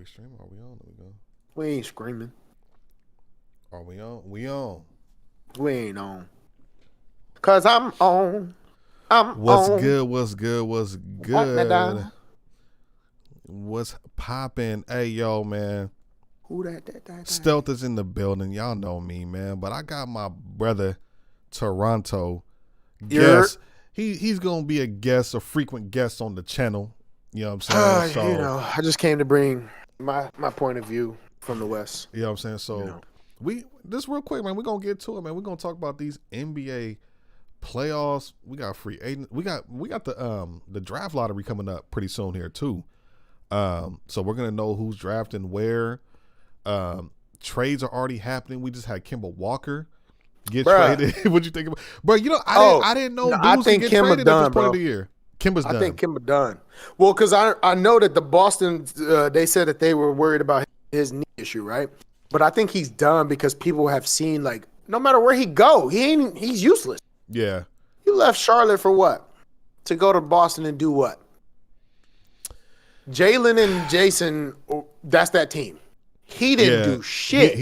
we streaming? Are we on? There we go. We ain't screaming. Are we on? We on. We ain't on. Cause I'm on. What's on. good? What's good? What's good? What's popping? Hey, yo, man. Who that? Stealth is in the building. Y'all know me, man. But I got my brother, Terranto. Guest. He's gonna be a frequent guest on the channel. You know what I'm saying? I just came to bring my point of view from the West. You know what I'm saying? So we just real quick, man. We're gonna get to it, man. We're gonna talk about these NBA playoffs. We got free agent. We got the draft lottery coming up pretty soon here too. So we're gonna know who's drafting where. Trades are already happening. We just had Kemba Walker get traded. What'd you think about, bro? You know, I didn't know. I think Kemba traded done, at this point bro. of the year. Kemba's done. I think Kemba done. Well, because I know that the Boston they said that they were worried about his knee issue, right? But I think he's done because people have seen, like, no matter where he go, he's useless. Yeah. He left Charlotte for what? To go to Boston and do what? Jalen and Jason, that's that team. He didn't do shit.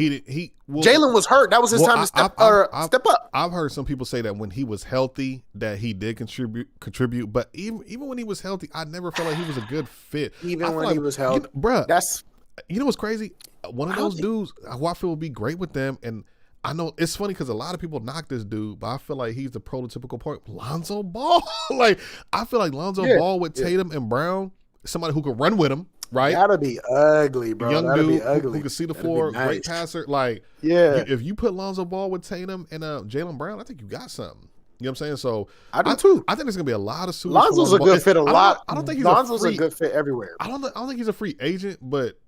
Jalen was hurt. That was his time to step up. I've heard some people say that when he was healthy, that he did contribute. But even when he was healthy, I never felt like he was a good fit. Even when he was healthy, bruh. You know what's crazy? One of those dudes who I feel would be great with them. And I know it's funny because a lot of people knock this dude, but I feel like he's the prototypical point. Lonzo Ball. Like, I feel like Lonzo Ball with Tatum and Brown, somebody who could run with him. Right, that'll be ugly, bro. Young that'll dude be ugly. who can see the floor, great passer. Like, if you put Lonzo Ball with Tatum and Jalen Brown, I think you got something. You know what I'm saying? So I do too. I think there's gonna be a lot of suitors. Lonzo's a good fit. I don't think Lonzo's a good fit everywhere. I don't think he's a free agent, but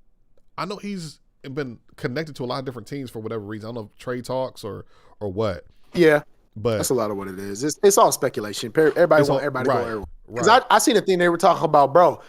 I know he's been connected to a lot of different teams for whatever reason. I don't know if trade talks or what. Yeah, but that's a lot of what it is. It's all speculation. Everybody want everybody to go everywhere. Because I seen a thing they were talking about, bro.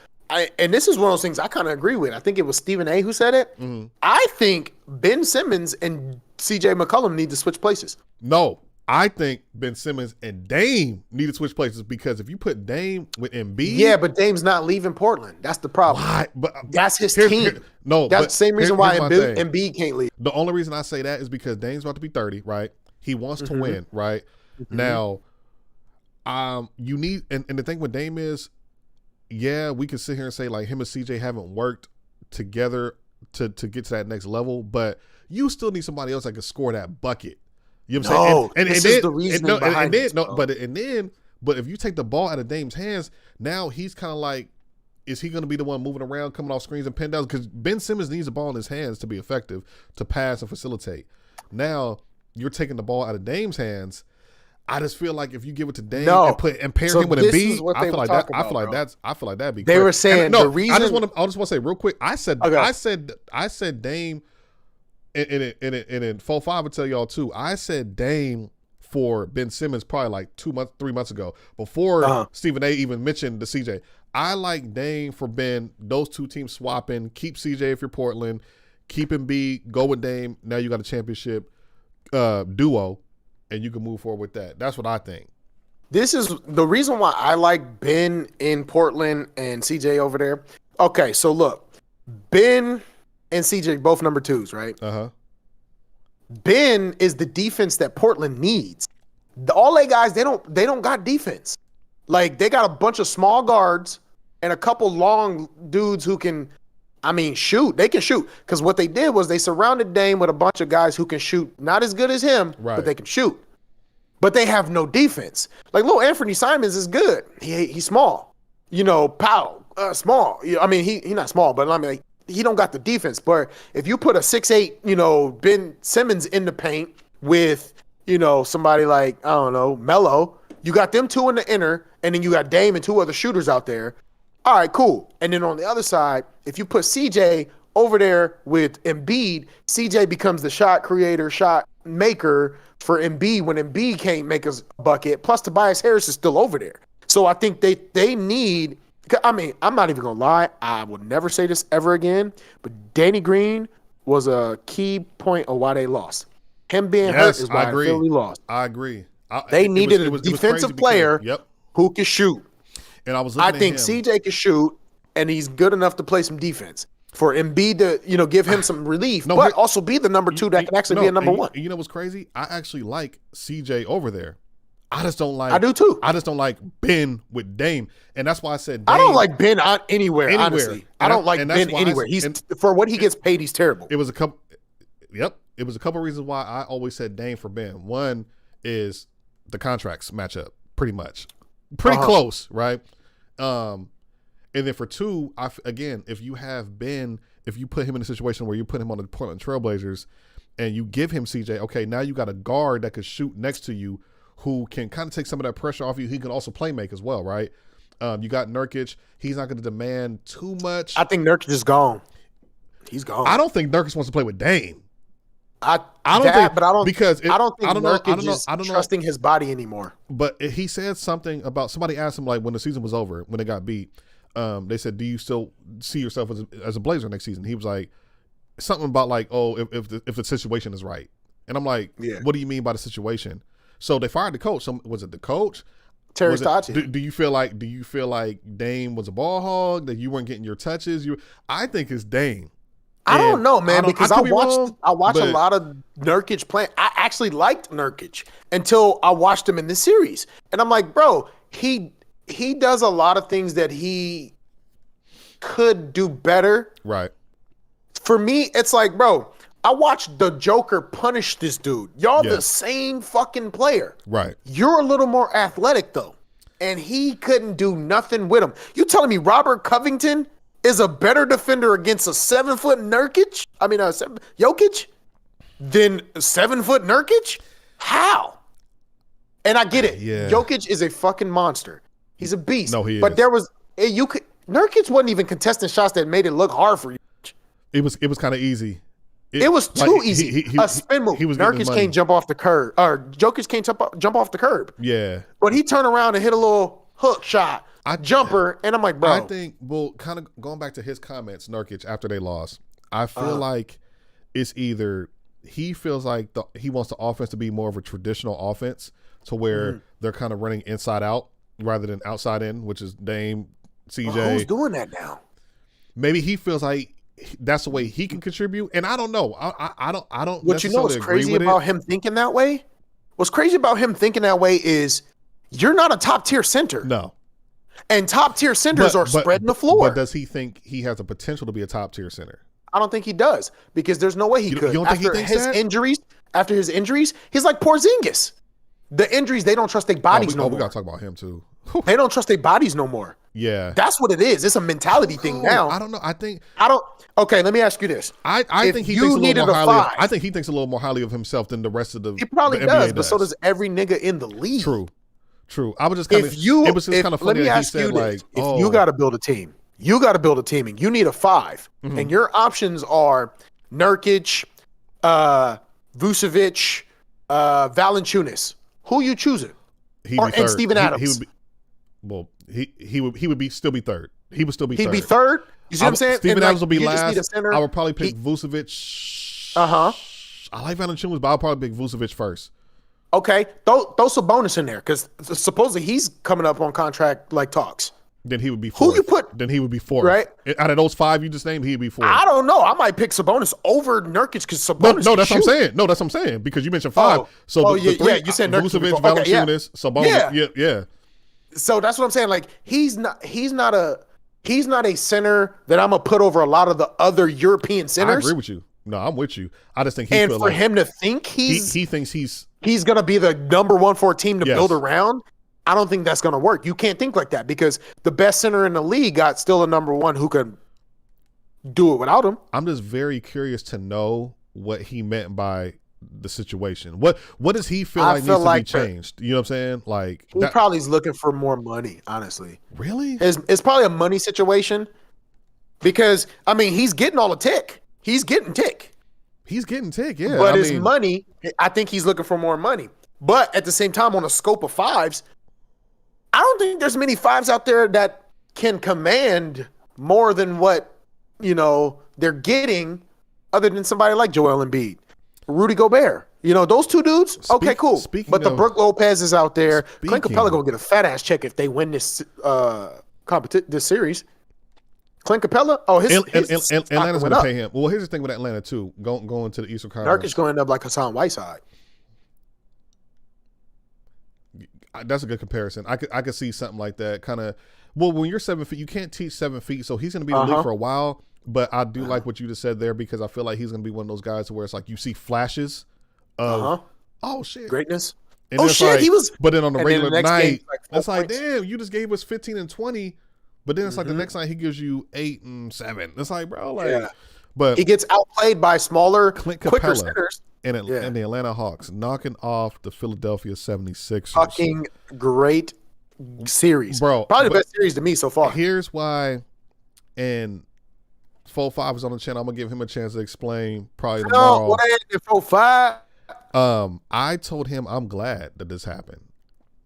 And this is one of those things I kind of agree with. I think it was Stephen A. who said it. Mm-hmm. I think Ben Simmons and C.J. McCollum need to switch places. No, I think Ben Simmons and Dame need to switch places because if you put Dame with Embiid. Yeah, but Dame's not leaving Portland. That's the problem. Why? But that's his team. That's the same reason why Embiid can't leave. The only reason I say that is because Dame's about to be 30, right? He wants to win, right? Mm-hmm. Now, you need, and the thing with Dame is, yeah, we can sit here and say like him and CJ haven't worked together to get to that next level, but you still need somebody else that can score that bucket. You know what I'm saying? And this is the reason behind this. But if you take the ball out of Dame's hands, now he's kind of like, is he going to be the one moving around, coming off screens and pin downs? Because Ben Simmons needs the ball in his hands to be effective, to pass and facilitate. Now you're taking the ball out of Dame's hands. I just feel like if you give it to Dame and pair him with Embiid, I feel like that'd be. They were saying the reason. I just want to say real quick. I said Dame, and in 4-5 I would tell y'all too. I said Dame for Ben Simmons probably like 3 months ago before Stephen A. even mentioned the CJ. I like Dame for Ben. Those two teams swapping. Keep CJ if you're Portland. Keep Embiid. Go with Dame. Now you got a championship duo. And you can move forward with that. That's what I think. This is the reason why I like Ben in Portland and CJ over there. Okay, so look, Ben and CJ both number 2s, right? Ben is the defense that Portland needs. All they guys, they don't got defense. Like, they got a bunch of small guards and a couple long dudes who can, shoot. They can shoot. Because what they did was they surrounded Dame with a bunch of guys who can shoot. Not as good as him, but they can shoot. But they have no defense. Like, little Anthony Simons is good. He's small. Powell, small. He's not small, but he don't got the defense. But if you put a 6'8", Ben Simmons in the paint with, somebody like, I don't know, Melo, you got them two in the inner, and then you got Dame and 2 other shooters out there. All right, cool. And then on the other side, if you put CJ over there with Embiid, CJ becomes the shot creator, shot maker for Embiid when Embiid can't make a bucket. Plus, Tobias Harris is still over there. So I think they need – I'm not even going to lie. I will never say this ever again, but Danny Green was a key point of why they lost. Him being hurt is why Philly lost. I agree. They needed a defensive player who can shoot. And I think CJ can shoot, and he's good enough to play some defense. for Embiid to, give him some relief, but also be the number 2 that can actually be a number 1. You know what's crazy? I actually like CJ over there. I just don't like. I do too. I just don't like Ben with Dame, and that's why I said Dame. I don't like Ben anywhere. Honestly, I don't like Ben anywhere. For what he gets paid, he's terrible. It was a couple. Yep, it was a couple reasons why I always said Dame for Ben. One is the contracts match up pretty close, right? And then for 2, again, if you have Ben, if you put him in a situation where you put him on the Portland Trailblazers and you give him CJ, okay, now you got a guard that could shoot next to you who can kind of take some of that pressure off you. He can also play make as well, right? You got Nurkic. He's not going to demand too much. I think Nurkic is gone. He's gone. I don't think Nurkic wants to play with Dame. I don't think Nurkic is trusting his body anymore. But he said something about, somebody asked him, like, when the season was over, when they got beat, they said, do you still see yourself as a Blazer next season? He was like, something about like, oh, if the situation is right. And I'm like, what do you mean by the situation? So they fired the coach. So was it the coach? Terry Stotts. Do you feel like Dame was a ball hog, that you weren't getting your touches? I think it's Dame. I don't know, man, because I watched a lot of Nurkic playing. I actually liked Nurkic until I watched him in this series. And I'm like, bro, he does a lot of things that he could do better. Right. For me, it's like, bro, I watched the Joker punish this dude. Y'all the same fucking player. Right. You're a little more athletic, though. And he couldn't do nothing with him. You telling me Robert Covington is a better defender against a 7-foot Jokic than 7-foot Nurkic? How? And I get it. Yeah. Jokic is a fucking monster. He's a beast. No, he is. But Nurkic wasn't even contesting shots that made it look hard for you. It was kind of easy. It was too easy. A spin move. Nurkic can't jump off the curb. Or Jokic can't jump off the curb. Yeah. But he turned around and hit a little hook shot. Jumper, and I'm like, bro. I think, kind of going back to his comments, Nurkic, after they lost, I feel like it's either he feels like he wants the offense to be more of a traditional offense to where they're kind of running inside out rather than outside in, which is Dame, CJ. Well, who's doing that now? Maybe he feels like that's the way he can contribute, and I don't know. I don't. What you know what's crazy about him thinking that way? What's crazy about him thinking that way is you're not a top tier center. No. And top tier centers are spreading the floor. But does he think he has the potential to be a top tier center? I don't think he does, because there's no way he could. You don't think he thinks that? After his injuries, he's like Porzingis. The injuries, they don't trust their bodies no more. We got to talk about him too. They don't trust their bodies no more. Yeah. That's what it is. It's a mentality thing now. I don't know. Okay, let me ask you this. I think he thinks a little more highly. I think he thinks a little more highly of himself than the rest of the. He probably the does, NBA but so does every nigga in the league. True. I was just kind of. It was just kind of funny that he said like, if you got to build a team, and you need a 5, and your options are Nurkic, Vucevic, Valanciunas. Who you choosing? And Steven Adams. He would still be third. He would still be third. He'd be third? You see what I'm saying? Steven Adams will be last. I would probably pick Vucevic. I like Valanciunas, but I'll probably pick Vucevic first. Okay. Throw some bonus in there, because supposedly he's coming up on contract like talks. Then he would be fourth. Who you put? Then he would be fourth. Right? Out of those 5 you just named, he'd be fourth. I don't know. I might pick Sabonis over Nurkic, because Sabonis. No, that's what I'm saying. No, that's what I'm saying, because you mentioned 5. You said Nurkic. Vucevic, Valanciunas, Sabonis. Yeah. So that's what I'm saying. Like, he's not a center that I'm gonna put over a lot of the other European centers. I agree with you. No, I'm with you. I just think him to think he thinks he's gonna be the number 1 for a team to build around. I don't think that's gonna work. You can't think like that, because the best center in the league got still a number 1 who can do it without him. I'm just very curious to know what he meant by the situation. What does he feel like needs to be changed? You know what I'm saying? Like, he probably is looking for more money, honestly. Really? It's probably a money situation, because I mean, he's getting all the tick. He's getting tick, yeah. But his money, I think he's looking for more money. But at the same time, on a scope of 5s, I don't think there's many 5s out there that can command more than what, they're getting, other than somebody like Joel Embiid, Rudy Gobert. Those 2 dudes, okay, cool. But the Brook Lopez is out there. Clint Capella gonna get a fat ass check if they win this this series. Clint Capella? Oh, his Atlanta's going to pay him. Well, here's the thing with Atlanta too. Going to the Eastern Conference, Nurkic going to end up like Hassan Whiteside. That's a good comparison. I could see something like that. Kind of. Well, when you're 7 feet, you can't teach 7 feet, so he's going to be in the league for a while. But I do like what you just said there because I feel like he's going to be one of those guys where it's like you see flashes of oh shit greatness. And oh shit, like, he was. But then on the regular night, it's like points. damn, you just gave us 15 and 20. But then it's like the next night he gives you 8 and 7. It's like, bro, like, but he gets outplayed by smaller, Clint quicker Capella centers. And the Atlanta Hawks knocking off the Philadelphia 76ers. Fucking great series, bro. Probably the best series to me so far. Here's why, and 4-5 is on the channel. I'm gonna give him a chance to explain probably tomorrow. No, what ain't 4-5? I told him I'm glad that this happened.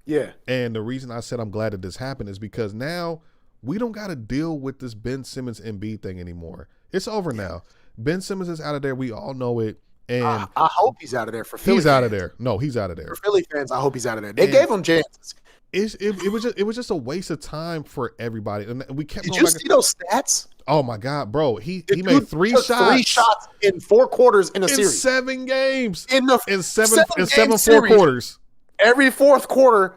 Yeah, and the reason I said I'm glad that this happened is because now we don't got to deal with this Ben Simmons Embiid thing anymore. It's over now. Ben Simmons is out of there. We all know it. And I hope he's out of there for Philly. He's out of there. No, he's out of there. For Philly fans, I hope he's out of there. They gave him chances. It was just a waste of time for everybody. And we kept. Did you see those stats? Oh my God, bro! He made 3 shots. 3 shots in 4 quarters in a series. 7 games. In seven fourth quarters. Every fourth quarter.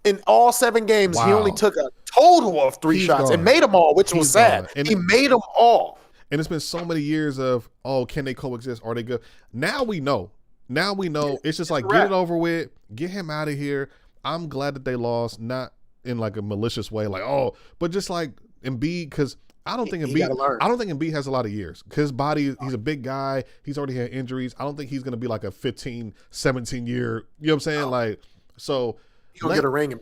In all 7 games, he only took a total of 3 shots and made them all, which was sad. He made them all. And it's been so many years of, can they coexist? Are they good? Now we know. It's just like, get it over with. Get him out of here. I'm glad that they lost, not in like a malicious way, like, but just like Embiid, because I don't think Embiid has a lot of years. His body, he's a big guy. He's already had injuries. I don't think he's going to be like a 15, 17 year, you know what I'm saying? Like, so. He'll get a ring and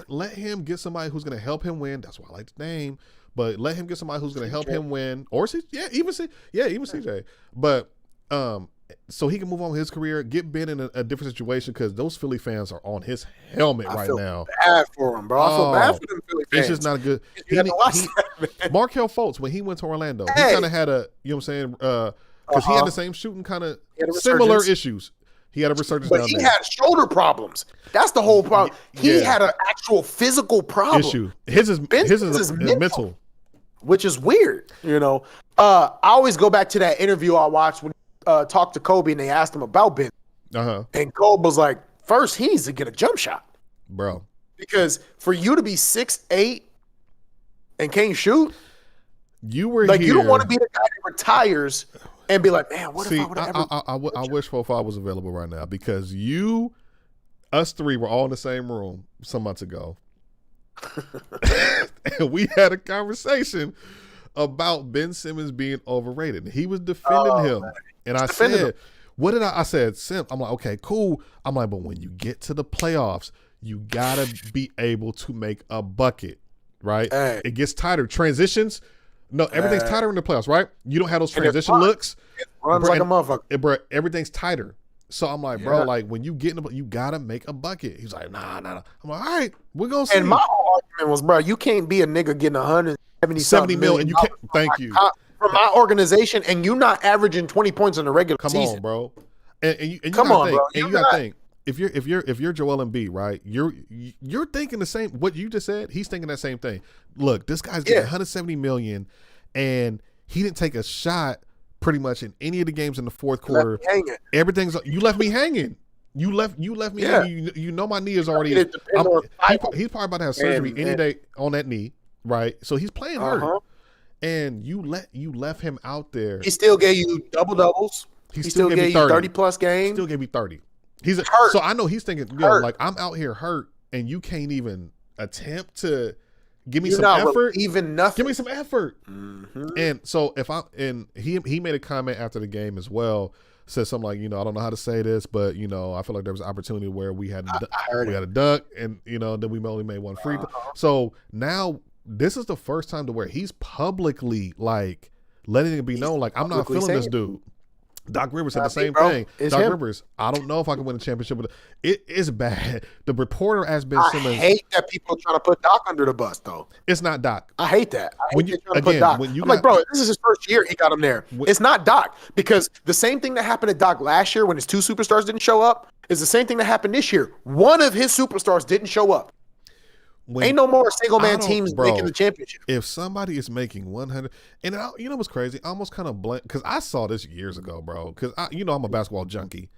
let him get somebody who's going to help him win. That's why I like the name. But let him get somebody who's going to help him win, or even CJ. But so he can move on with his career, get Ben in a different situation because those Philly fans are on his helmet right now. Bad for him, bro. I feel bad for them Philly fans. It's just not good. Markelle Fultz, when he went to Orlando, he kind of had a, you know what I'm saying, because he had the same shooting kind of similar issues. He had a resurgence down there. But he had shoulder problems. That's the whole problem. He had an actual physical problem. Issue. His is mental. Which is weird, you know. I always go back to that interview I watched when talked to Kobe and they asked him about Ben. And Kobe was like, first, he needs to get a jump shot. Bro. Because for you to be 6'8" and can't shoot, you were like, you don't want to be the guy that retires and be like, man, what if I would have ever... I wish 4-5 was available right now because us 3 were all in the same room some months ago. And we had a conversation about Ben Simmons being overrated. He was defending him. Man. And I said, what did I said, Sim, I'm like, okay, cool. I'm like, but when you get to the playoffs, you got to be able to make a bucket, right? Hey. It gets tighter. Transitions... No, everything's tighter in the playoffs, right? You don't have those transition looks. It runs like a motherfucker. Bro, everything's tighter. So I'm like, bro, like when you get in the, you gotta make a bucket. He's like, nah. I'm like, all right, we're gonna see. And my whole argument was, bro, you can't be a nigga getting 170 million. You can't. Thank you from my organization, and you not averaging 20 points in the regular season. Come on, bro. And you come on, bro. And you gotta think. If you're Joel Embiid, right? You're thinking the same. What you just said, he's thinking that same thing. Look, this guy's getting 170 million, and he didn't take a shot pretty much in any of the games in the fourth quarter. Everything's you left me hanging. You left me hanging. You know my knee is already. He's probably about to have surgery any day on that knee, right? So he's playing hurt, and you left him out there. He still gave you double doubles. He still gave you 30 plus games. Still gave me 30. He's hurt. So I know he's thinking, like, I'm out here hurt, and you can't even attempt to give me some effort. Even nothing. Give me some effort. Mm-hmm. And so he made a comment after the game as well. Said something like, I don't know how to say this, but I feel like there was an opportunity where we had a dunk, and then we only made one free throw. So now this is the first time to where he's publicly like letting it be known, like, I'm not feeling this dude. Doc Rivers said the same thing. Rivers, I don't know if I can win a championship. But it is bad. The reporter asked Ben Simmons. I hate that people are trying to put Doc under the bus, though. It's not Doc. I hate that. I'm like, bro, this is his first year. He got him there. It's not Doc, because the same thing that happened to Doc last year when his 2 superstars didn't show up is the same thing that happened this year. One of his superstars didn't show up. when Ain't no more single man teams making the championship. If somebody is making 100, and you know what's crazy? I almost kind of blame because I saw this years ago, bro. Because I'm a basketball junkie.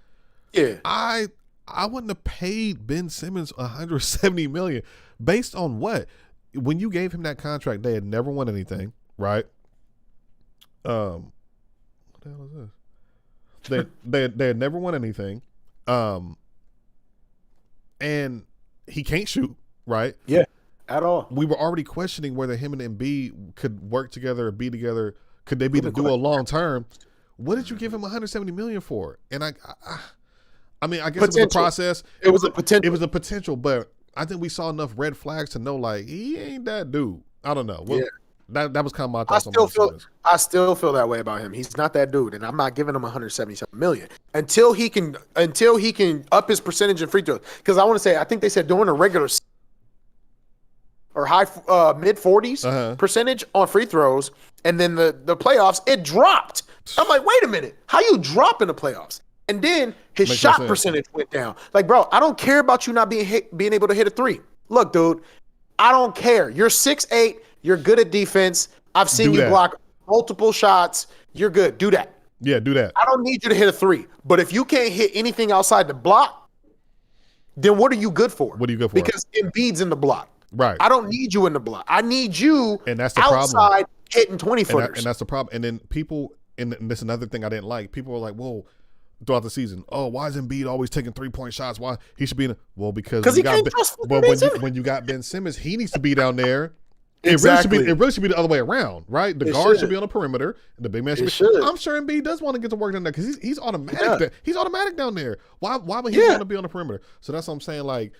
Yeah, I wouldn't have paid Ben Simmons 170 million based on what? When you gave him that contract, they had never won anything, right? What the hell is this? They had never won anything, and he can't shoot, right? Yeah, at all. We were already questioning whether him and Embiid could work together or be together. Could they be the duo long term? What did you give him 170 million for? And I mean, I guess potential. It was a process. It was a potential. It was a potential, but I think we saw enough red flags to know like he ain't that dude. I don't know. Well, that was kind of my thoughts. I still feel that way about him. He's not that dude, and I'm not giving him 177 million until he can up his percentage in free throws. Because I think they said during a regular or high mid 40s percentage on free throws, and then the playoffs it dropped. I'm like, wait a minute, how you drop in the playoffs? And then his shot percentage went down. Like, bro, I don't care about you not being able to hit a three. Look, dude, I don't care. You're 6'8". You're good at defense. I've seen you block multiple shots. You're good. Do that. Yeah, do that. I don't need you to hit a three. But if you can't hit anything outside the block, then what are you good for? What are you good for? Because Embiid's in the block. Right. I don't need you in the block. I need you and that's the outside problem. Hitting 20-footers. And that's the problem. And then people, and this is another thing I didn't like, people were like, whoa, throughout the season, oh, why is Embiid always taking 3-point shots? Why he should be in because he can't trust when you got Ben Simmons, he needs to be down there. Exactly. It really should be the other way around, right? The guard should be on the perimeter, and the big man should be. I'm sure Embiid does want to get to work down there because he's automatic. Yeah. He's automatic down there. Why would he want to be on the perimeter? So that's what I'm saying. Like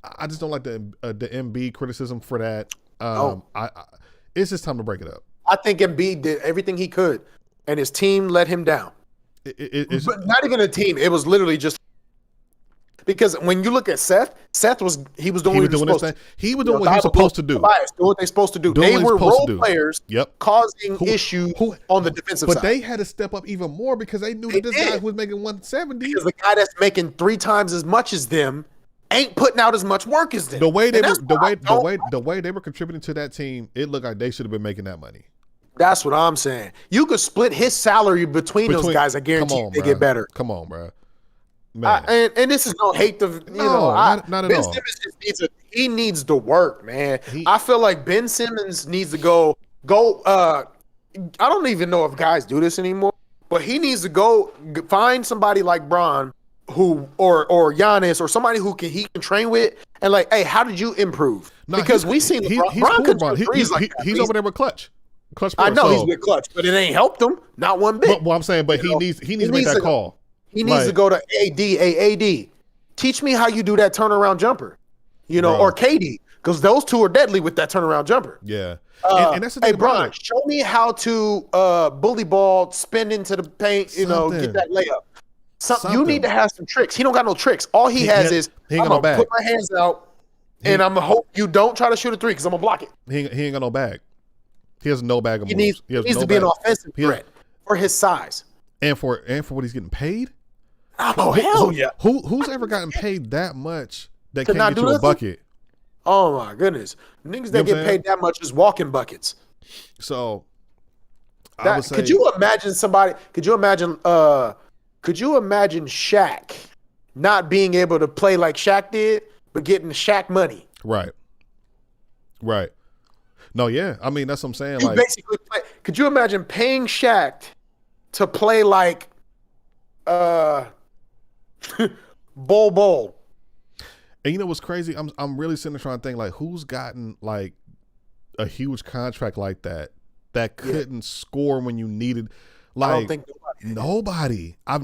I just don't like the Embiid criticism for that. It's just time to break it up. I think Embiid did everything he could, and his team let him down. But not even a team. It was literally just because when you look at Seth was doing what he was supposed to. He was doing what he was supposed to do. Doing what they're supposed to do. They were role players causing issues on the defensive side. But they had to step up even more because they knew that this guy who was making 170. Because the guy that's making 3 times as much as them ain't putting out as much work as them. The way they were contributing to that team, it looked like they should have been making that money. That's what I'm saying. You could split his salary between those guys. I guarantee they get better. Come on, bro. And this is no hate to not at Ben all. Simmons just needs to work, man. I feel like Ben Simmons needs to go. I don't even know if guys do this anymore, but he needs to go find somebody like Bron or Giannis or somebody he can train with and like, hey, how did you improve? Because we seen Bron could shoot threes like that. He's over there with Clutch. I know he's with Clutch, but it ain't helped him not one bit. Well, I'm saying, but he needs to make that call. He needs to go to AD. Teach me how you do that turnaround jumper, or KD, because those two are deadly with that turnaround jumper. Yeah. And that's the thing. Hey, Bron, show me how to bully ball, spin into the paint, get that layup. You need to have some tricks. He don't got no tricks. All he has is, I'm going to put my hands out, and I'm going to hope you don't try to shoot a three because I'm going to block it. He ain't got no bag. He has no bag of moves. He needs to be an offensive threat for his size. And for what he's getting paid? Oh, hell yeah. Who's ever gotten paid that much that can't get you a bucket? Oh, my goodness. Niggas that get paid that much is walking buckets. So, I would say, could you imagine Shaq not being able to play like Shaq did, but getting Shaq money? Right. No, yeah. I mean, that's what I'm saying. You basically could you imagine paying Shaq to play like Bol? And you know what's crazy? I'm really sitting there trying to think like who's gotten like a huge contract like that couldn't score when you needed. Like, I don't think nobody. I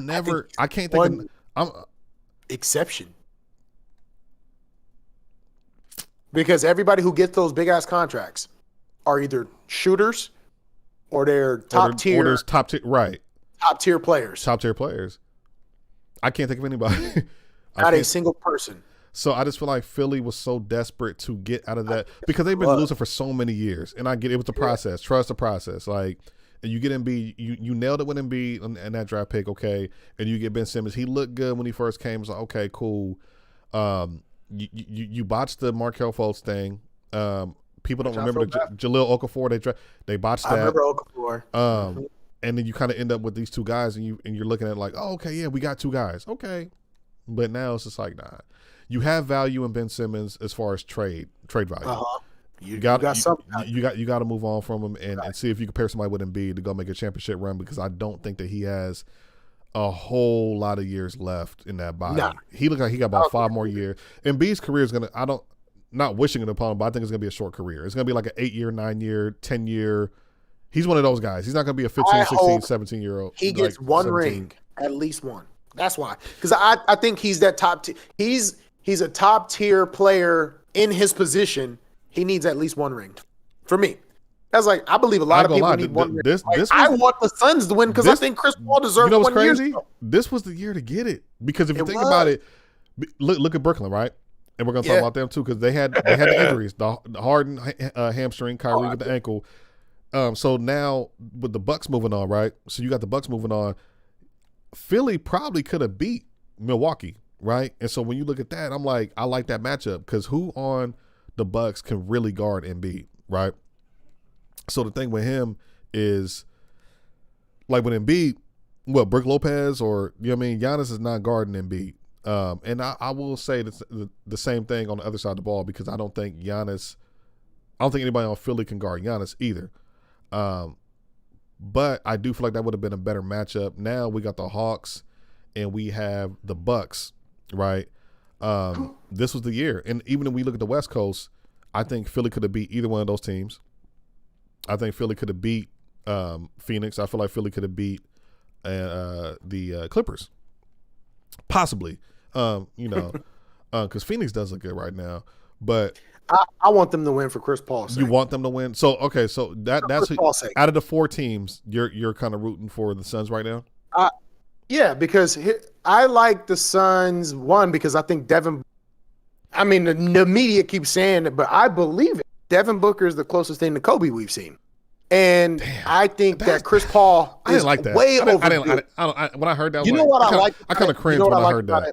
can't think of exception. Because everybody who gets those big ass contracts are either shooters or they're top tier players. Top tier players. I can't think of anybody. Not a single person. So I just feel like Philly was so desperate to get out of that because they've been losing for so many years. And I get it was the process. Trust the process. Like, and you get Embiid, you nailed it with Embiid and that draft pick, okay. And you get Ben Simmons. He looked good when he first came. It's like, okay, cool. you botched the Markelle Fultz thing. People don't remember Jahlil Okafor. They botched that. I remember Okafor. And then you kind of end up with these two guys, and you're looking at like, oh, okay, yeah, we got two guys, okay, but now it's just like, nah. You have value in Ben Simmons as far as trade value. You got to move on from him and see if you can pair somebody with Embiid to go make a championship run, because I don't think that he has a whole lot of years left in that body. Nah. He looks like he got about 5 more years. Embiid's career is not wishing it upon him, but I think it's gonna be a short career. It's gonna be like an 8-year, 9-year, 10-year. He's one of those guys. He's not gonna be a 15, 16, 17-year-old. He gets one 17. Ring, at least one. That's why, because I think he's that top. He's a top tier player in his position. He needs at least one ring. For me, that's like, I believe a lot of people need one ring. I want the Suns to win because I think Chris Paul deserves. You know what's crazy? This was the year to get it, because if you think about it, look at Brooklyn, right? And we're gonna talk about them too, because they had the injuries, the Harden hamstring, Kyrie with the ankle. So now with the Bucks moving on, right? So you got the Bucks moving on. Philly probably could have beat Milwaukee, right? And so when you look at that, I'm like, I like that matchup, because who on the Bucks can really guard Embiid, right? So the thing with him is, like with Embiid, Brook Lopez or, you know what I mean, Giannis is not guarding Embiid. And I will say the same thing on the other side of the ball, because I don't think anybody on Philly can guard Giannis either. But I do feel like that would have been a better matchup. Now we got the Hawks and we have the Bucks, right? This was the year. And even when we look at the West Coast, I think Philly could have beat either one of those teams. I think Philly could have beat Phoenix. I feel like Philly could have beat the Clippers. Possibly. Because Phoenix does look good right now. But I want them to win for Chris Paul's sake. You want them to win? So, okay, so that's out of the 4 teams, you're kind of rooting for the Suns right now? Yeah, because I like the Suns, one, because I think the media keeps saying it, but I believe it. Devin Booker is the closest thing to Kobe we've seen. And I think that Chris Paul I didn't like that. Way overdue. When I heard that, I kind of cringed when I heard that.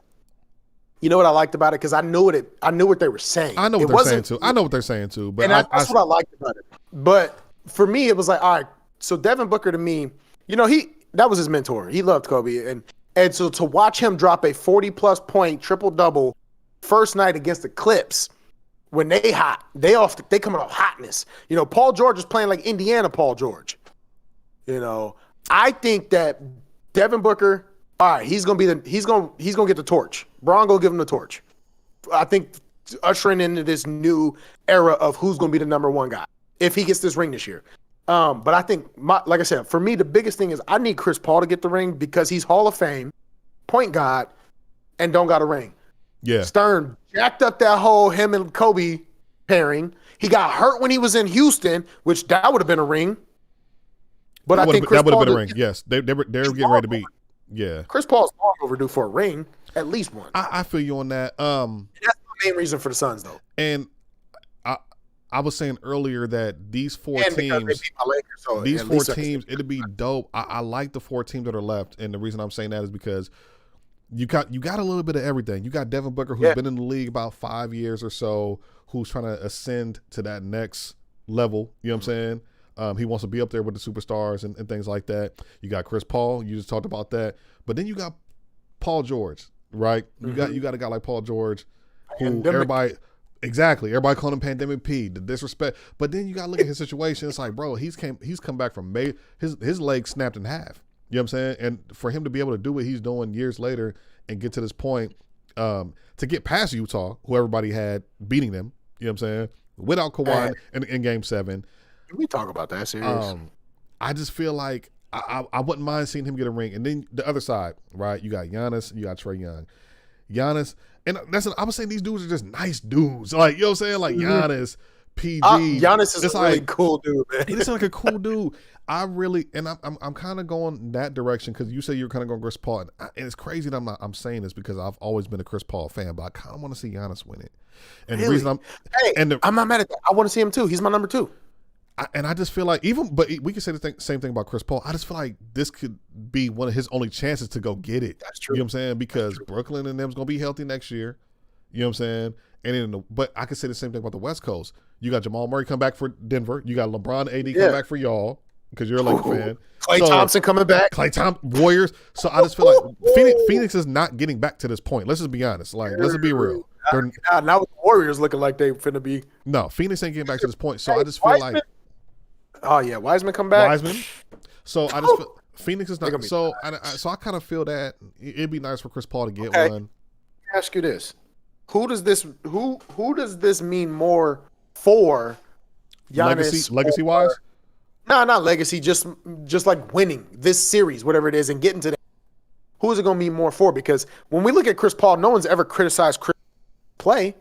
You know what I liked about it? Because I knew what they were saying. I know what they're saying too. I know what they're saying too. But that's what I liked about it. But for me, it was like, all right, so Devin Booker to me, that was his mentor. He loved Kobe. And so to watch him drop a 40-plus point triple-double first night against the Clips, when they hot, they coming off hotness. Paul George is playing like Indiana Paul George. I think that Devin Booker, all right, he's gonna get the torch. Bron gonna give him the torch. I think ushering into this new era of who's gonna be the number 1 guy if he gets this ring this year. But I think, like I said, for me the biggest thing is I need Chris Paul to get the ring, because he's Hall of Fame, point guard, and don't got a ring. Yeah. Stern jacked up that whole him and Kobe pairing. He got hurt when he was in Houston, which that would have been a ring. But I think that would have been a ring. Yes, they were getting ready to beat. Yeah, Chris Paul's long overdue for a ring, at least one. I feel you on that. That's the main reason for the Suns, though. And I was saying earlier that these 4 teams, it'd be dope. I like the 4 teams that are left, and the reason I'm saying that is because you got a little bit of everything. You got Devin Booker, who's been in the league about 5 years or so, who's trying to ascend to that next level. You know what I'm saying? He wants to be up there with the superstars and things like that. You got Chris Paul. You just talked about that. But then you got Paul George, right? You got a guy like Paul George, who everybody calling him Pandemic P, the disrespect. But then you got to look at his situation. It's like, bro, he's come back from his leg snapped in half. You know what I'm saying? And for him to be able to do what he's doing years later and get to this point, to get past Utah, who everybody had beating them, you know what I'm saying, without Kawhi in Game 7. Can we talk about that serious? I just feel like I wouldn't mind seeing him get a ring. And then the other side, right? You got Giannis, you got Trae Young. Giannis, and I was saying these dudes are just nice dudes. Like, you know what I'm saying? Like Giannis, PG. Giannis is a really cool dude, man. He's like a cool dude. I'm kind of going that direction, because you say you're kind of going Chris Paul, and it's crazy that I'm saying this because I've always been a Chris Paul fan, but I kind of want to see Giannis win it. And really? The reason I'm not mad at that. I want to see him too. He's my number 2. I just feel like but we can say the same thing about Chris Paul. I just feel like this could be one of his only chances to go get it. That's true. You know what I'm saying? Because Brooklyn and them's gonna be healthy next year. You know what I'm saying? But I could say the same thing about the West Coast. You got Jamal Murray come back for Denver. You got LeBron AD come back for y'all because you're a Lakers fan. Klay Thompson coming back. Klay Thompson, Warriors. So I just feel like Phoenix is not getting back to this point. Let's just be honest. Like, let's just be real. Now with the Warriors looking like they finna be. No, Phoenix ain't getting back to this point. So I just feel like. Oh yeah, Wiseman come back. So I just feel Phoenix is not. So I kind of feel that it'd be nice for Chris Paul to get one. Let me ask you this: Who does this mean more for? Giannis legacy wise? No, not legacy. Just like winning this series, whatever it is, and getting to that. Who is it going to mean more for? Because when we look at Chris Paul, no one's ever criticized Chris play.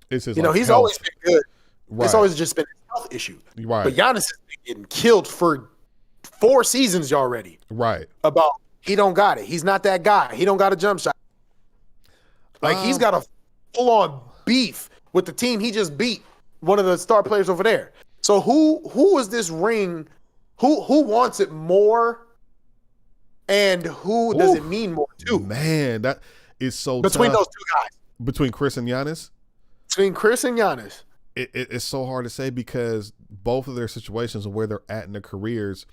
It's his, he's always been good. Right. It's always just been a health issue. Right. But Giannis has been getting killed for 4 seasons already. Right. About he don't got it. He's not that guy. He don't got a jump shot. Like he's got a full-on beef with the team he just beat, one of the star players over there. So who is this ring? Who wants it more? And who does it mean more to? Man, that is so between tough. those two guys. Between Chris and Giannis? Between Chris and Giannis. It's so hard to say because both of their situations and where they're at in their careers.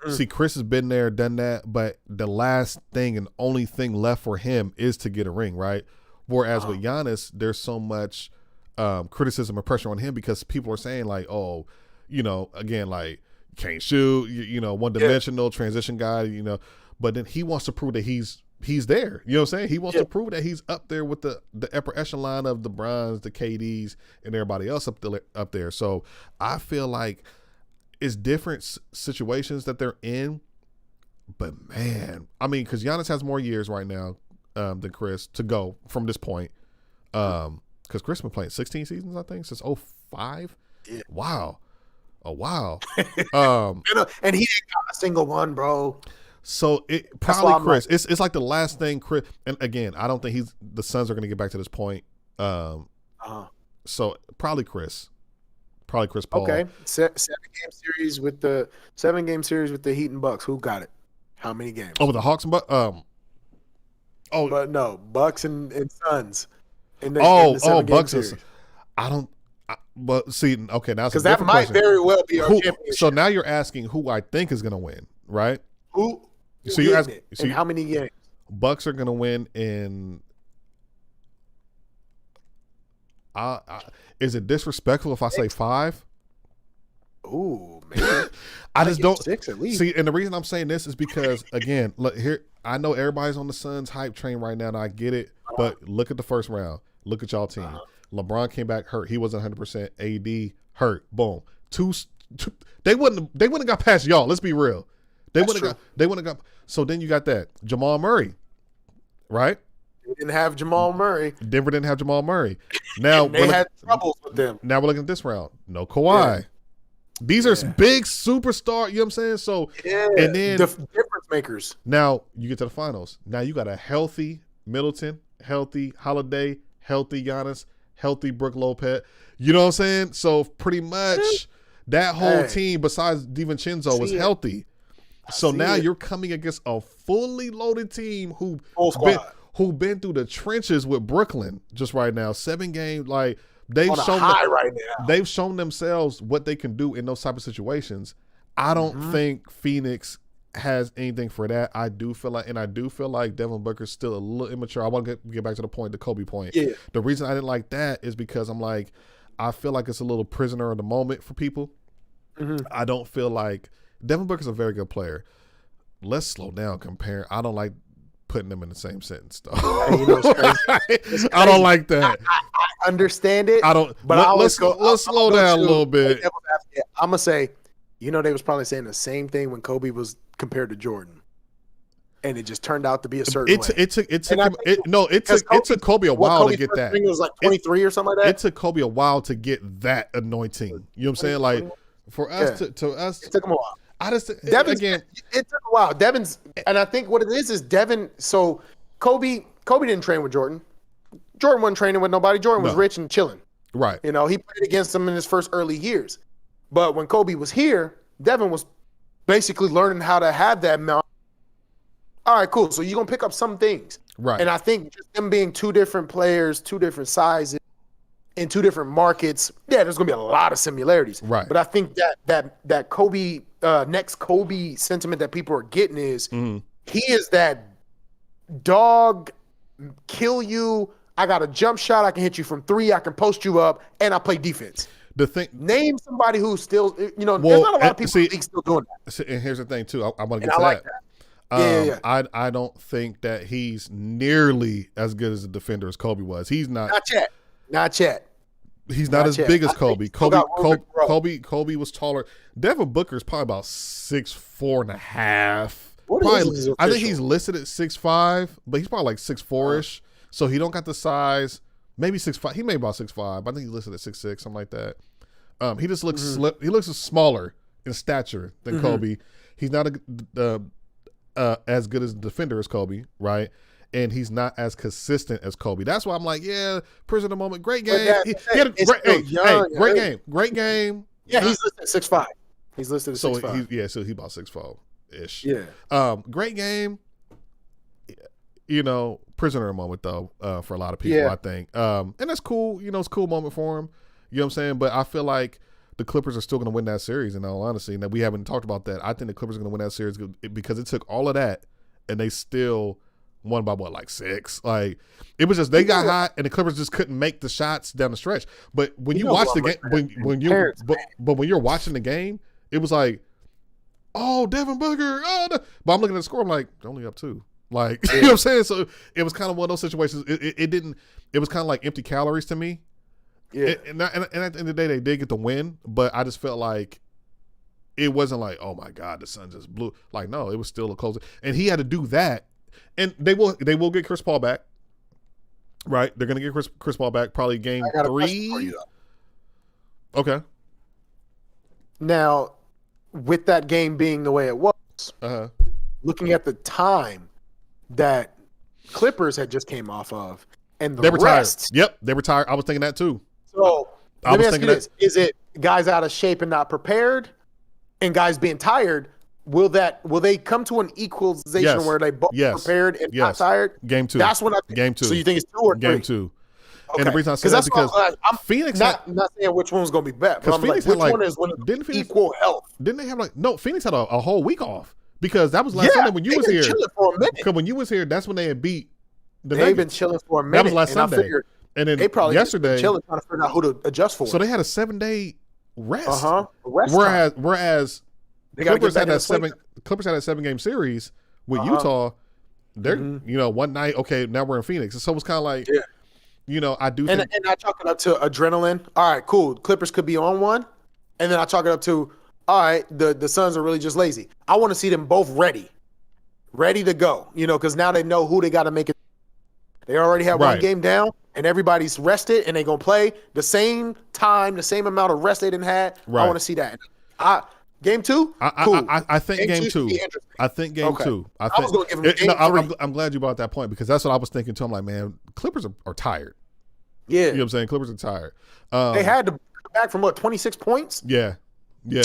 See, Chris has been there, done that, but the last thing and only thing left for him is to get a ring, right? Whereas with Giannis, there's so much criticism and pressure on him because people are saying like, oh, again, like can't shoot, one-dimensional transition guy, but then he wants to prove that he's there. You know what I'm saying? He wants to prove that he's up there with the upper echelon of the Browns, the KDs, and everybody else up there. So I feel like it's different situations that they're in. But man, I mean, because Giannis has more years right now than Chris to go from this point. Because Chris been playing 16 seasons, I think, since 2005. Yeah. Wow. Oh wow. And he ain't got a single one, bro. So it probably Chris. Like, it's like the last thing Chris. And again, I don't think the Suns are going to get back to this point. So probably Chris. Probably Chris Paul. Okay, 7-game series with the Heat and Bucks. Who got it? How many games? Oh, with the Hawks and Bucks. But no, Bucks and Suns. Bucks. But see, okay, now because that might very well be our championship. So now you're asking who I think is going to win, right? Who? So you're asking how many games? Bucks are going to win in. Is it disrespectful if I say 5? Ooh, man. I just don't 6 at least. See, and the reason I'm saying this is because again, look here. I know everybody's on the Suns hype train right now, and I get it. But look at the first round. Look at y'all team. LeBron came back hurt. He wasn't 100%. AD hurt. Boom. Two they wouldn't have got past y'all. Let's be real. They wouldn't have got. So then you got that Jamal Murray, right? They didn't have Jamal Murray. Denver didn't have Jamal Murray. Now they had troubles with them. Now we're looking at this round. No Kawhi. Yeah. These are big superstar. You know what I'm saying? So and then difference makers. Now you get to the finals. Now you got a healthy Middleton, healthy Holiday, healthy Giannis, healthy Brook Lopez. You know what I'm saying? So pretty much that whole team, besides DiVincenzo, was healthy. So now you're coming against a fully loaded team who been through the trenches with Brooklyn just right now. 7 games, like they've shown themselves what they can do in those type of situations. I don't think Phoenix has anything for that. I do feel like Devin Booker's still a little immature. I want to get back to the Kobe point. Yeah. The reason I didn't like that is because I feel like it's a little prisoner of the moment for people. I don't feel like Devin Booker's a very good player. Let's slow down comparing. I don't like putting them in the same sentence, though. Crazy. I don't like that. I understand it. I don't. But let's slow down a little bit. I'm gonna say, they was probably saying the same thing when Kobe was compared to Jordan, and it just turned out to be a certain way. It took Kobe a while to get that. It was like 23 or something like that. It took Kobe a while to get that anointing. You know what I'm saying? Like for us to us, it took him a while. It took a while. Devin's, and I think what it is Devin. So Kobe didn't train with Jordan. Jordan wasn't training with nobody. Jordan was rich and chilling. Right. He played against him in his first early years. But when Kobe was here, Devin was basically learning how to have that mount. All right, cool. So you're gonna pick up some things. Right. And I think just them being 2 different players, 2 different sizes, in two different markets, yeah, there's gonna be a lot of similarities. Right. But I think that Kobe next Kobe sentiment that people are getting is he is that dog, kill you. I got a jump shot. I can hit you from 3. I can post you up, and I play defense. The thing, name somebody who's still, there's not a lot of people in the league still doing that. And here's the thing too. I want to get And to I like that. Yeah. I don't think that he's nearly as good as a defender as Kobe was. He's not. Not yet. He's not as big as Kobe. Kobe was taller. Devin Booker's probably about 6'4.5". Probably, I think he's listed at 6'5", but he's probably like 6'4"-ish. So he don't got the size. Maybe 6'5". He may be about 6'5". I think he's listed at 6'6", something like that. He just looks he looks smaller in stature than Kobe. He's not as good as a defender as Kobe, right? And he's not as consistent as Kobe. That's why I'm like, yeah, prisoner moment, great game. He had a great game. Yeah, he's listed at 6'5". He's listed at 6'5". So he's about 6'4"-ish. Yeah. Great game. You know, prisoner moment though, for a lot of people, I think. And that's cool. You know, it's a cool moment for him. You know what I'm saying? But I feel like the Clippers are still going to win that series, in all honesty. And we haven't talked about that. I think the Clippers are going to win that series because it took all of that, and they still won by like 6. Like, it was just they got hot, and the Clippers just couldn't make the shots down the stretch. But when you watch the game, but when you're watching the game, it was like, oh, Devin Booker. Oh, no. But I'm looking at the score, I'm like, they're only up 2. Like, you know what I'm saying? So it was kind of one of those situations. It was kind of like empty calories to me. Yeah. And at the end of the day, they did get the win, but I just felt like it wasn't like, oh my God, the Suns just blew. Like, no, it was still a close. And he had to do that. And they will get Chris Paul back. Right? They're gonna get Chris Paul back probably game 3. Okay. Now, with that game being the way it was, looking at the time that Clippers had just came off of, and the rest. Yep, they were tired. I was thinking that too. So let me ask you this: is it guys out of shape and not prepared, and guys being tired? Will they come to an equalization where they both prepared and not tired? Game 2. That's what I think. Game 2. So you think it's 2 or 3? Game 2. Okay. And the reason I say that is because Phoenix not saying which one's going to be better. Because Phoenix like, had like, one is when equal health. Didn't they have Phoenix had a whole week off because that was last Sunday when you was here. Because when you was here, that's when they had beat the Nuggets. They've been chilling for a minute. That was last Sunday. And then they probably yesterday chilling trying to figure out who to adjust for. So they had a 7-day rest. Whereas Clippers had that 7-game series with Utah. They're one night. Okay, now we're in Phoenix. So it was kind of like, I do. And I chalk it up to adrenaline. All right, cool. Clippers could be on one, and then I chalk it up to, all right, the Suns are really just lazy. I want to see them both ready to go. Because now they know who they got to make it. They already have one game down, and everybody's rested, and they're gonna play the same time, the same amount of rest they didn't have. Right. I want to see that. Game 2? Cool. I think game 2. I think game 2. I was going to give them game 3. I'm glad you brought that point because that's what I was thinking too. I'm like, man, Clippers are tired. Yeah. You know what I'm saying? Clippers are tired. They had to come back from 26 points? Yeah. Yeah.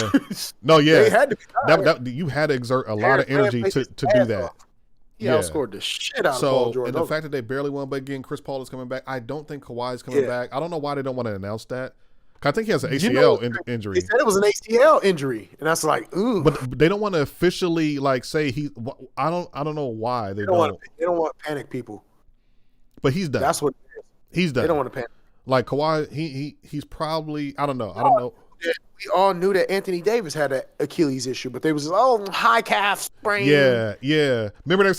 No, yeah. They had to be tired. You had to exert a lot of energy to do that. He outscored the shit out of Paul George. And the fact that they barely won, but again, Chris Paul is coming back. I don't think Kawhi is coming back. I don't know why they don't want to announce that. I think he has an ACL injury. They said it was an ACL injury, and that's like, ooh. But they don't want to officially say he. I don't know why they don't. They don't want to panic people. But he's done. That's what it is. He's done. They don't want to panic. Like Kawhi, he's probably. I don't know. I don't know. We all knew that Anthony Davis had an Achilles issue, but they was high calf sprain. Yeah. Remember they were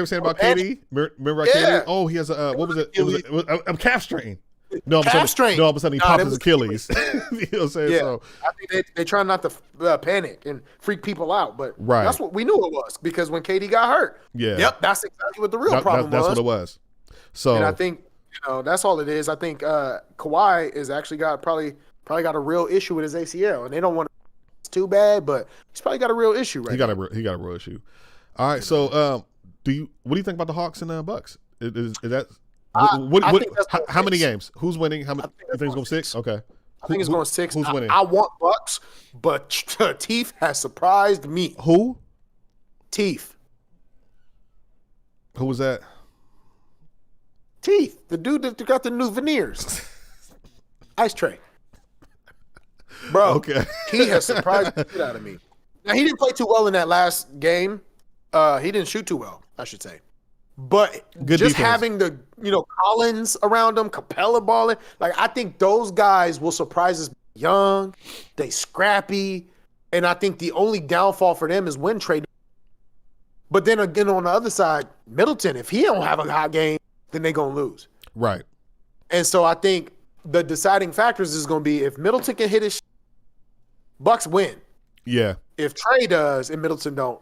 saying about KD. Remember KD? Oh, he has a what was it? It was a calf strain. No, all of a sudden he popped his Achilles. You know what I'm saying? Yeah. So I think they try not to panic and freak people out, but that's what we knew it was because when KD got hurt, that's exactly what the real problem was. That's what it was. So, and I think that's all it is. I think Kawhi is actually probably got a real issue with his ACL, and they don't want it's too bad, but he's probably got a real issue right now. He got a real issue. All right, so what do you think about the Hawks and the Bucks? Is that how many games? Who's winning? How many? You think it's going 6? Okay. I think it's going 6. Who's winning? I want Bucks, but Teeth has surprised me. Who? Teeth. Who was that? Teeth, the dude that got the new veneers. Ice Tray. Bro, Okay. he has surprised the shit out of me. Now, he didn't play too well in that last game. He didn't shoot too well, I should say. But Good just defense. having the, Collins around him, Capella balling, I think those guys will surprise us. Young, they scrappy, and I think the only downfall for them is win trade. But then again, on the other side, Middleton, if he don't have a hot game, then they're going to lose. Right. And so I think the deciding factors is going to be if Middleton can hit his Bucks win. Yeah. If Trey does and Middleton don't,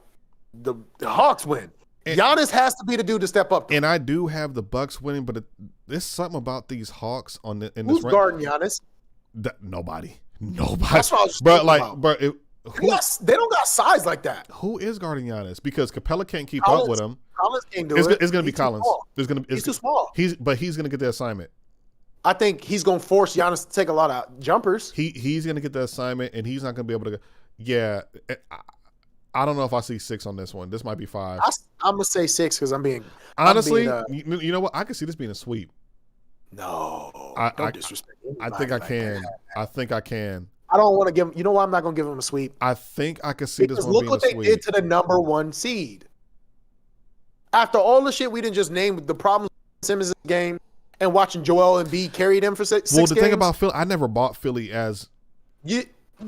the Hawks win. Giannis has to be the dude to step up. And I do have the Bucks winning, but there's something about these Hawks in this Who's guarding Giannis? Nobody. That's what I was Bro, about. they don't got size like that. Who is guarding Giannis? Because Capella can't keep up with him. Collins can't do It's it. going to be Collins. He's too small. He's going to get the assignment. I think he's going to force Giannis to take a lot of jumpers. He's going to get the assignment, and he's not going to be able to go. Yeah. I don't know if I see 6 on this one. This might be 5. I'm going to say 6 because honestly, you know what? I could see this being a sweep. No. Don't disrespect anybody. I think I can. I think I can. I don't want to give him. You know why I'm not going to give him a sweep? I think I could see this one look being what a they sweep. did to the number 1 seed. After all the shit we didn't just name, the problems with Simmons' game, and watching Joel Embiid carry them for 6 games. Well, the thing about Philly, I never bought Philly as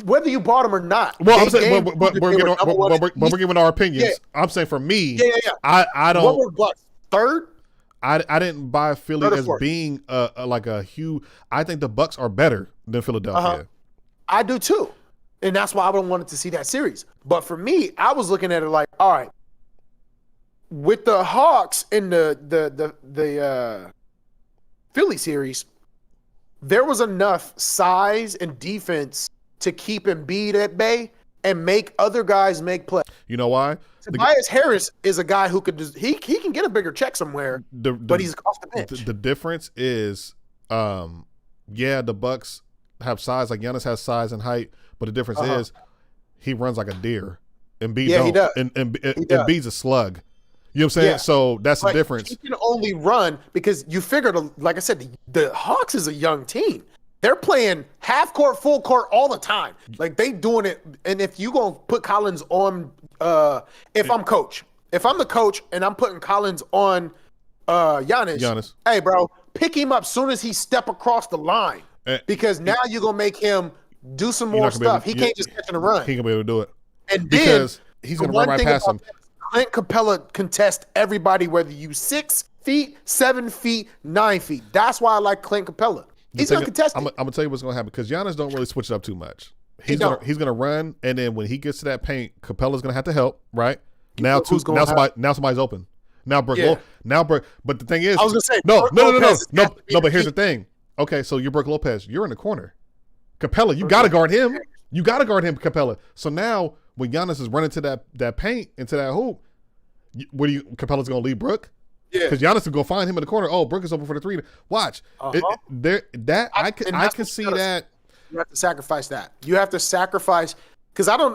whether you bought them or not. Well, I'm saying, but we're giving our opinions. Yeah. I'm saying for me, I don't. What were Bucks? 3rd? I didn't buy Philly as being like a huge. I think the Bucks are better than Philadelphia. Uh-huh. I do too, and that's why I wanted to see that series. But for me, I was looking at it like, all right, with the Hawks in the Philly series, there was enough size and defense to keep Embiid at bay and make other guys make plays. You know why? Tobias Harris is a guy who could he can get a bigger check somewhere, but he's off the bench. The difference is, the Bucks have size, like Giannis has size and height, but the difference is he runs like a deer. Embiid don't. He does. And Embiid's a slug. You know what I'm saying? Yeah. So that's the difference. He can only run because you figured, like I said, the Hawks is a young team. They're playing half court, full court all the time. Like they doing it. And if you gonna put Collins on, if I'm the coach and I'm putting Collins on Giannis, hey bro, pick him up soon as he step across the line because now you're gonna make him do some more stuff. He can't just catch and run. He ain't gonna be able to do it. And because he's gonna run right past him. Clint Capella contest everybody, whether you 6 feet, 7 feet, 9 feet. That's why I like Clint Capella. He's gonna contest. I'm gonna tell you what's gonna happen because Giannis don't really switch it up too much. He's gonna run, and then when he gets to that paint, Capella's gonna have to help. Right now, somebody's open. Now Brooke, but the thing is, I was gonna say no. But here's the thing. Okay, so you're Brooke Lopez. You're in the corner. Capella, you gotta guard him. You gotta guard him, Capella. So now when Giannis is running to that paint into that hoop, Capella's gonna leave Brooke? Yeah, because Giannis will go find him in the corner. Oh, Brooke is open for the 3. Watch. I can see that. You have to sacrifice that. You have to sacrifice because I don't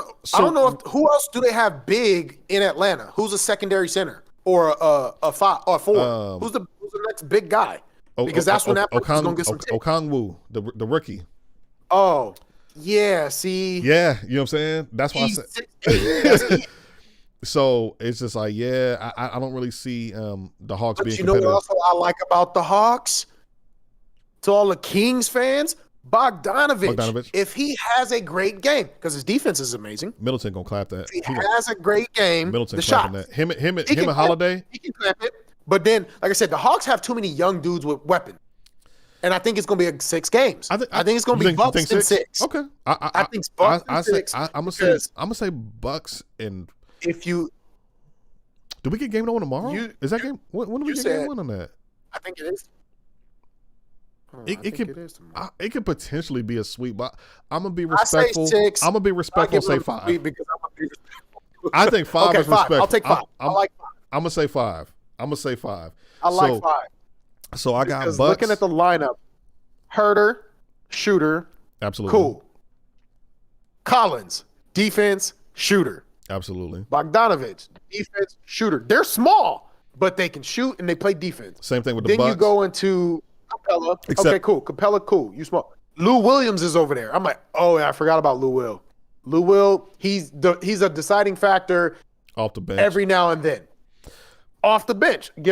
know who else do they have big in Atlanta? Who's a secondary center or a 5 or 4? Who's the next big guy? Because that's when that person's gonna get some tips. Okongwu, the rookie. Oh, yeah. See. Yeah, you know what I'm saying. That's why I said. So it's just like, I don't really see the Hawks being competitive. You know what also I like about the Hawks? To all the Kings fans, Bogdanovich. If he has a great game, because his defense is amazing. Middleton gonna clap that. If he has a great game, Middleton clapping that. Him and Holiday. He can clap it. But then, like I said, the Hawks have too many young dudes with weapons. And I think it's going to be 6 games. I think it's going to be Bucks and 6. Okay. I think Bucks and 6. I'm gonna say Bucks and. If you do, we get game 1 tomorrow? Is that game? When do we get game 1 on that? I think it is. It could potentially be a sweep, but I'm gonna be respectful. I'm gonna be respectful. Say 5. Because I'm gonna be respectful. I think 5 is respectful. I'll take 5. I like 5. I'm gonna say 5. I like 5. So I got Bucks. Looking at the lineup, Herter, shooter, absolutely cool. Collins, defense, shooter. Absolutely. Bogdanovich, defense, shooter. They're small, but they can shoot and they play defense. Same thing with the Bucks. Then you go into Capella. Okay, cool. Capella, cool. You small. Lou Williams is over there. I'm like, oh, yeah, I forgot about Lou Will. Lou Will, he's a deciding factor off the bench every now and then. Off the bench. They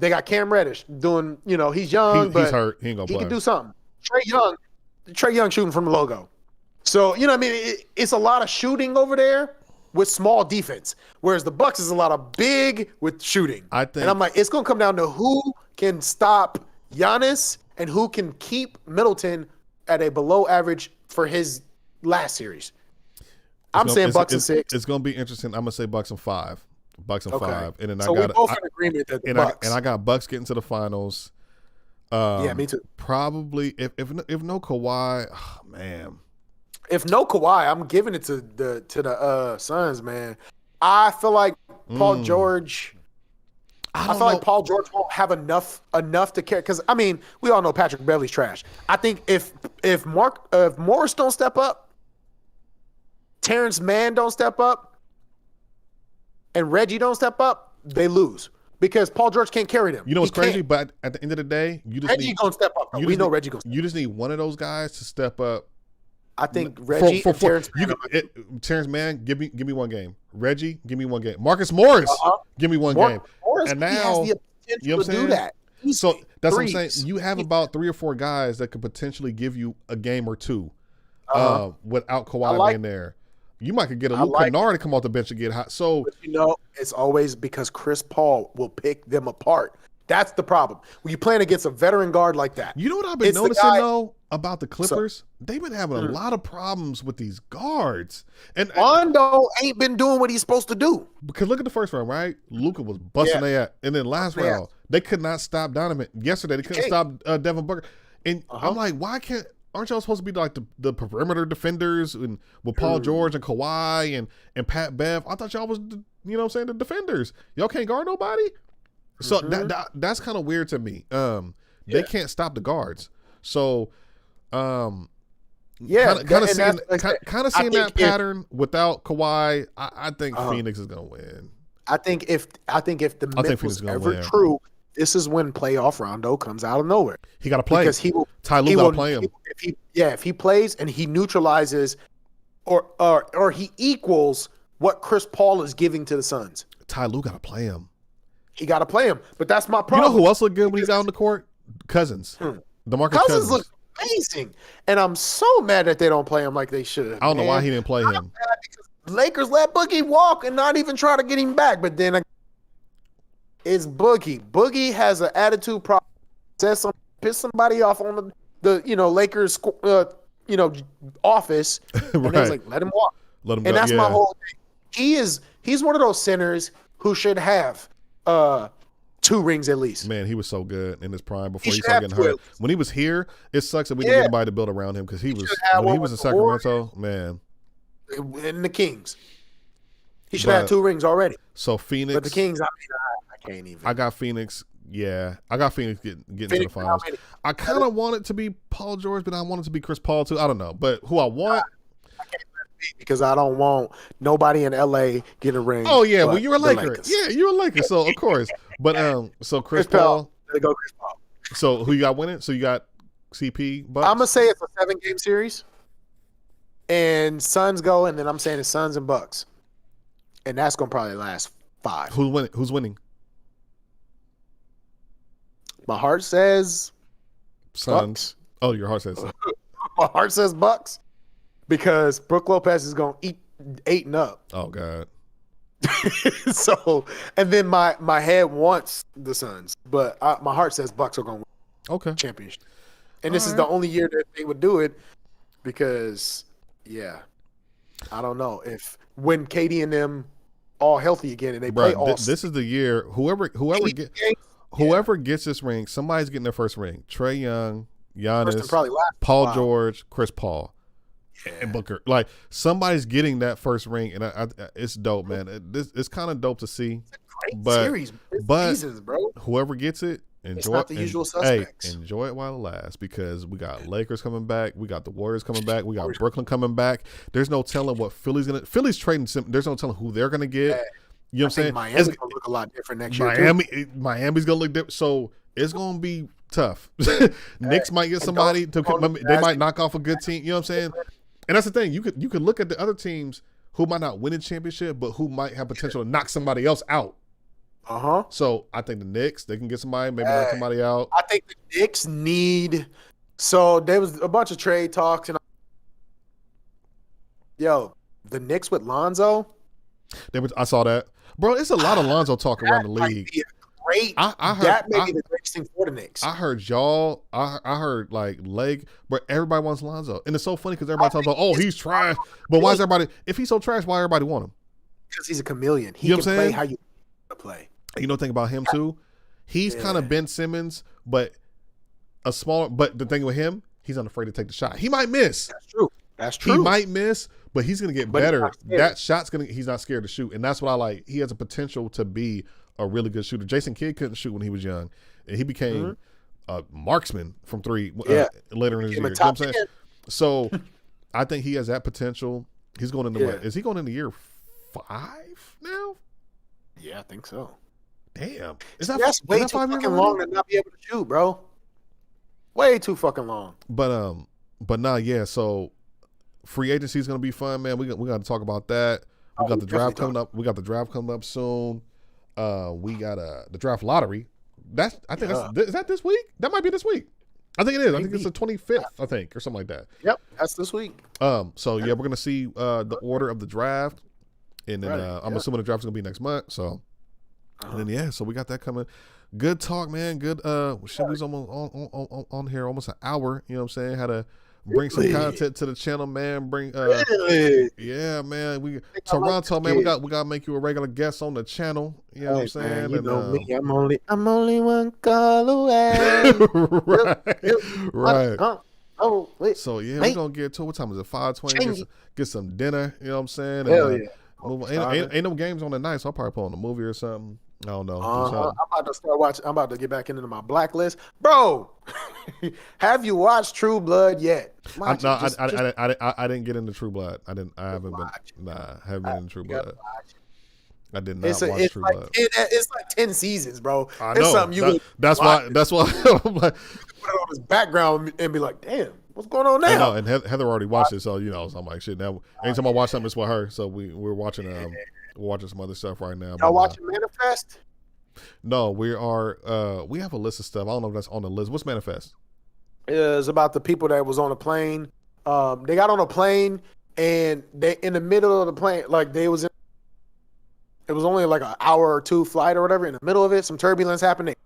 got Cam Reddish doing, he's young, but he's hurt. He ain't gonna play. He can do something. Trey Young shooting from the logo. So, you know what I mean? It's a lot of shooting over there with small defense, whereas the Bucks is a lot of big with shooting. And I'm like, it's going to come down to who can stop Giannis and who can keep Middleton at a below average for his last series. I'm saying Bucks and 6. It's going to be interesting. I'm going to say Bucks and 5. Bucks and 5. And then we're both in agreement that the Bucks. I got Bucks getting to the finals. Yeah, me too. Probably if no Kawhi, oh, man. If no Kawhi, I'm giving it to the Suns, man. I feel like Paul George. I feel like Paul George won't have enough to care. Because I mean, we all know Patrick Beverley's trash. I think if Morris don't step up, Terrence Mann don't step up, and Reggie don't step up, they lose. Because Paul George can't carry them. You know what's crazy? But at the end of the day, Reggie gonna step up. We know Reggie gonna step up. You just need one of those guys to step up. I think Reggie and Terrence Mann. Terrence Mann, give me one game. Reggie, give me one game. Marcus Morris, give me one game. Morris, and now, he has the potential to do that. So that's what I'm saying. You have about 3 or 4 guys that could potentially give you a game or two without Kawhi being there. You might could get a Luke Kennard to come off the bench and get hot. So it's always because Chris Paul will pick them apart. That's the problem. When you're playing against a veteran guard like that. You know what I've been noticing though about the Clippers? They've been having a lot of problems with these guards. And Rondo ain't been doing what he's supposed to do. Because look at the first round, right? Luka was busting their ass. And then last round, they could not stop Donovan. Yesterday, they couldn't stop Devin Booker. And I'm like, aren't y'all supposed to be like the perimeter defenders and with Paul George and Kawhi and Pat Bev? I thought y'all was, the defenders. Y'all can't guard nobody? So that's kind of weird to me. They can't stop the guards. So, kind of seeing that pattern without Kawhi. I think Phoenix is gonna win. I think if the myth was ever true, this is when playoff Rondo comes out of nowhere. He got to play because Ty Lue got to play him. If he plays and he neutralizes or he equals what Chris Paul is giving to the Suns. Ty Lue got to play him. He got to play him, but that's my problem. You know who else looked good when he's out on the court? Cousins. DeMarcus Cousins look amazing, and I'm so mad that they don't play him like they should. I don't know why he didn't play him. Lakers let Boogie walk and not even try to get him back, but then it's Boogie. Boogie has an attitude problem. Piss somebody off on the Lakers office, and right. Like, let him walk. Let him and go. That's my whole thing. He's one of those centers who should have 2 rings at least. Man, he was so good in his prime before he started getting hurt. When he was here, it sucks that we didn't get anybody to build around him because when he was in Sacramento, man. And the Kings. He should have 2 rings already. So Phoenix. But the Kings, I can't even. I got Phoenix. Yeah, I got Phoenix getting to the finals. I kind of want it to be Paul George, but I want it to be Chris Paul too. I don't know. But who I want. Because I don't want nobody in LA get a ring. Oh yeah, well you're a Laker. Yeah, you're a Laker, so of course. But so Chris Paul. There go Chris Paul. So who you got winning? So you got CP. Bucks? I'm gonna say it's a 7-game series, and Suns go, and then I'm saying it's Suns and Bucks, and that's gonna probably last 5. Who's winning? My heart says Suns. Bucks. Oh, your heart says. My heart says Bucks. Because Brook Lopez is going to eat 8 and up. Oh, God. So, and then my head wants the Suns, but my heart says Bucks are going to win championship. And this is the only year that they would do it because, I don't know. If when Katie and them all healthy again and they play all this is the year, whoever gets this ring, somebody's getting their first ring. Trae Young, Giannis, Paul George, Chris Paul. And Booker, like somebody's getting that first ring, and it's dope, man. It's kind of dope to see. It's a great series, seasons, bro. Whoever gets it, enjoy. It's not the usual suspects. Hey, enjoy it while it lasts, because we got Lakers coming back, we got the Warriors coming back, we got Brooklyn coming back. There's no telling what Philly's trading. There's no telling who they're gonna get. You know what I'm saying? Miami's gonna look a lot different next year. Miami's gonna look different. So it's gonna be tough. Knicks might get somebody they might knock off a good team. You know what I'm saying? And that's the thing. You could look at the other teams who might not win a championship, but who might have potential to knock somebody else out. So I think the Knicks, they can get somebody, maybe knock somebody out. I think the Knicks need. So there was a bunch of trade talks, and the Knicks with Lonzo. I saw that, bro. It's a lot of Lonzo talk around the league. Great. That may be the greatest thing for the Knicks. I heard y'all. I heard like Leg, but everybody wants Lonzo, and it's so funny because everybody talks about, oh, he's trash. But why is everybody? If he's so trash, why everybody want him? Because he's a chameleon. He can play how you want to play. You know the thing about him too? He's kind of Ben Simmons, but a smaller. But the thing with him, he's unafraid to take the shot. He might miss. That's true. He might miss, but he's gonna get better. That shot's he's not scared to shoot, and that's what I like. He has a potential to be a really good shooter. Jason Kidd couldn't shoot when he was young, and he became a marksman from three later in his year. You know what I'm saying? So I think he has that potential. He's going into what? Is he going into year 5 now? Yeah, I think so. Damn, that's way too fucking long to not be able to shoot, bro. Way too fucking long. But nah, yeah. So free agency is gonna be fun, man. We got to talk about that. We got the draft coming up. We got the draft coming up soon. We got the draft lottery. Is that this week? That might be this week. I think it is. I think it's the 25th. I think or something like that. Yep, that's this week. So yeah, we're gonna see the order of the draft, and then I'm assuming the draft's gonna be next month. So. And then so we got that coming. Good talk, man. Good. Shit, we was almost on here almost an hour. You know what I'm saying? How to bring some content to the channel, man. Yeah, man. Terranto, man. We got to make you a regular guest on the channel. You know what I'm saying? Man, you know me. I'm only one call away. right. So yeah, we're gonna get to what time is it? 5:20. Get some dinner. You know what I'm saying? Hell yeah. Ain't no games on the night, so I'll probably put on a movie or something. I don't know. I'm about to start watching. I'm about to get back into my blacklist, bro. Have you watched True Blood yet? I didn't get into True Blood. I haven't been in True Blood. I did not watch True Blood. It's like 10 seasons, bro. I know. It's something that's why. I'm like, put it on his background and be like, damn. What's going on now? I know, and Heather already watched it, so so I'm like, shit. Now, anytime I watch something, it's with her. So we're watching some other stuff right now. Y'all watching Manifest? No, we are. We have a list of stuff. I don't know if that's on the list. What's Manifest? It's about the people that was on a plane. They got on a plane, and they in the middle of the plane, like it was only like an hour or two flight or whatever. In the middle of it, some turbulence happening,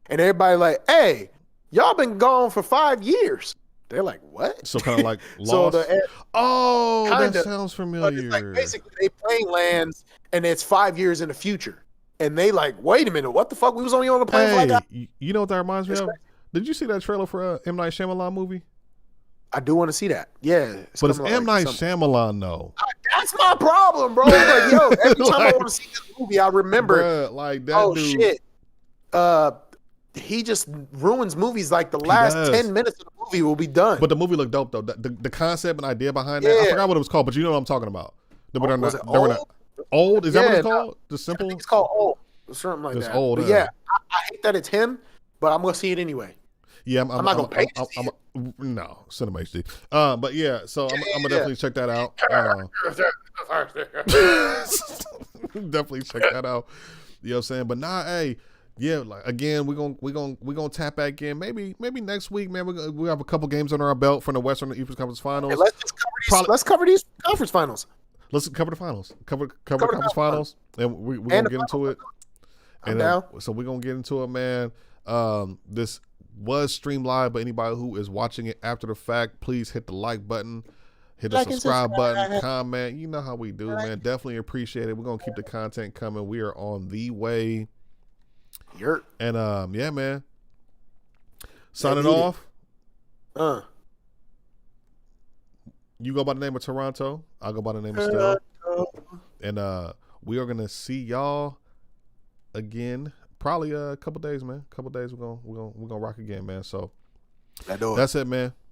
and everybody like, hey, y'all been gone for 5 years. They're like, what? So kind of like Lost. That sounds familiar. It's like basically they plane lands and it's 5 years in the future. And they like, wait a minute, what the fuck? We was only on the plane for like that? You know what that reminds me of? Did you see that trailer for M. Night Shyamalan movie? I do want to see that. Yeah. But it's M. Night Shyamalan, though. That's my problem, bro. Like, yo, every time I want to see this movie, I remember. Bruh, like that dude. Shit. He just ruins movies. Like the last 10 minutes of the movie will be done. But the movie looked dope though. The concept and idea behind that. I forgot what it was called, but you know what I'm talking about. Was it Old? Old? Is that what it's called? The simple? I think it's called Old. Something like that. Old. But yeah, I hate that it's him, but I'm gonna see it anyway. Yeah, I'm not gonna pay to see it. No, Cinema HD. But yeah, so I'm gonna definitely check that out. Definitely check that out. You know what I'm saying? But nah, hey. Yeah, like again, we're gonna tap back in. Maybe next week, man. We have a couple games under our belt from the Western and Eastern Conference Finals. Hey, let's cover these conference finals. Let's cover the finals. Cover the conference finals, and we're gonna get into it. So we're gonna get into it, man. This was streamed live, but anybody who is watching it after the fact, please hit the like button, hit the subscribe button, comment. You know how we do, man. Definitely appreciate it. We're gonna keep the content coming. We are on the way. And yeah, man. Signing off. You go by the name of Terranto. I'll go by the name of Stell. And we are gonna see y'all again. Probably a couple days, man. We're gonna rock again, man. So that's it, man.